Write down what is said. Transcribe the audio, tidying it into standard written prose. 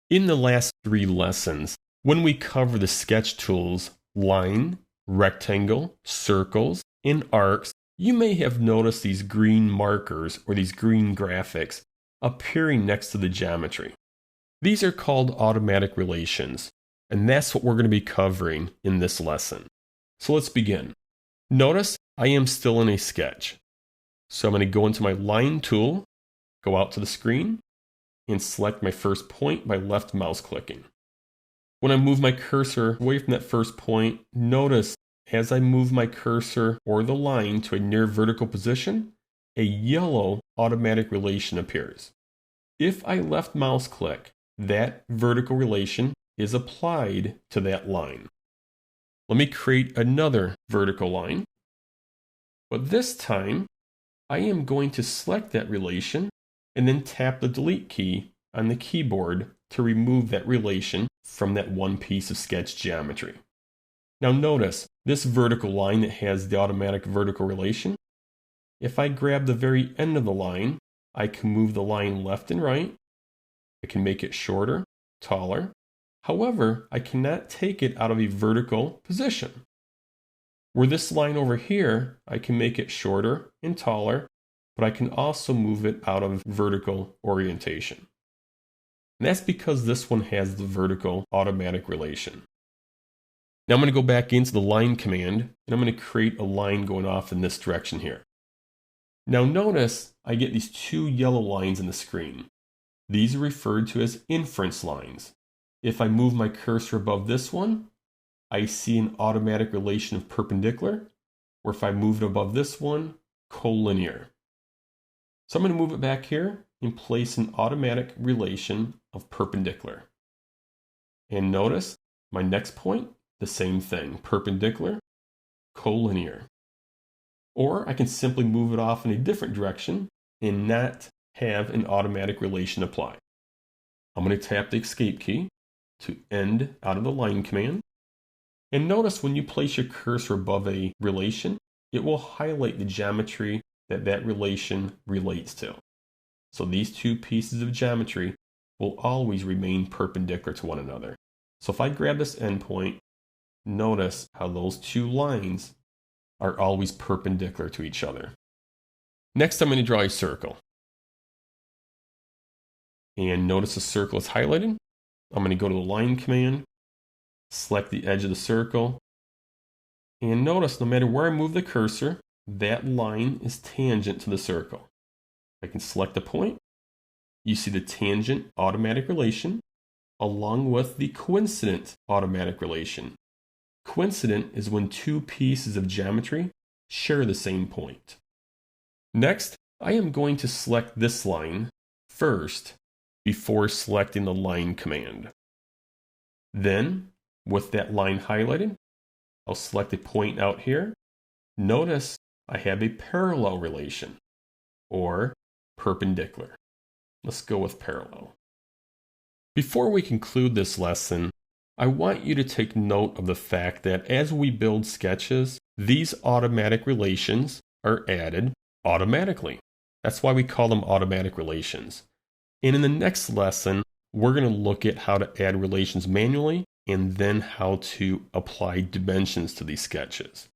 In the last 3 lessons, when we cover the sketch tools line, rectangle, circles, and arcs, you may have noticed these green markers or these green graphics appearing next to the geometry. These are called automatic relations, and that's what we're going to be covering in this lesson. So let's begin. Notice I am still in a sketch. So I'm going to go into my line tool, go out to the screen, and select my first point by left mouse clicking. When I move my cursor away from that first point, notice as I move my cursor or the line to a near vertical position, a yellow automatic relation appears. If I left mouse click, that vertical relation is applied to that line. Let me create another vertical line, but this time I am going to select that relation and then tap the delete key on the keyboard to remove that relation from that one piece of sketch geometry. Now notice this vertical line that has the automatic vertical relation. If I grab the very end of the line, I can move the line left and right. I can make it shorter, taller. However, I cannot take it out of a vertical position. Where this line over here, I can make it shorter and taller, but I can also move it out of vertical orientation. And that's because this one has the vertical automatic relation. Now I'm going to go back into the line command, and I'm going to create a line going off in this direction here. Now notice I get these 2 yellow lines in the screen. These are referred to as inference lines. If I move my cursor above this one, I see an automatic relation of perpendicular, or if I move it above this one, collinear. So I'm going to move it back here and place an automatic relation of perpendicular. And notice my next point, the same thing, perpendicular, collinear. Or I can simply move it off in a different direction and not have an automatic relation apply. I'm going to tap the escape key to end out of the line command. And notice when you place your cursor above a relation, it will highlight the geometry that relation relates to. So these 2 pieces of geometry will always remain perpendicular to one another. So if I grab this endpoint, notice how those 2 lines are always perpendicular to each other. Next, I'm going to draw a circle. And notice the circle is highlighted. I'm going to go to the line command, select the edge of the circle, and notice no matter where I move the cursor, that line is tangent to the circle. I can select a point. You see the tangent automatic relation along with the coincident automatic relation. Coincident is when 2 pieces of geometry share the same point. Next, I am going to select this line first before selecting the line command. Then, with that line highlighted, I'll select a point out here. Notice I have a parallel relation, or perpendicular. Let's go with parallel. Before we conclude this lesson, I want you to take note of the fact that as we build sketches, these automatic relations are added automatically. That's why we call them automatic relations. And in the next lesson, we're going to look at how to add relations manually and then how to apply dimensions to these sketches.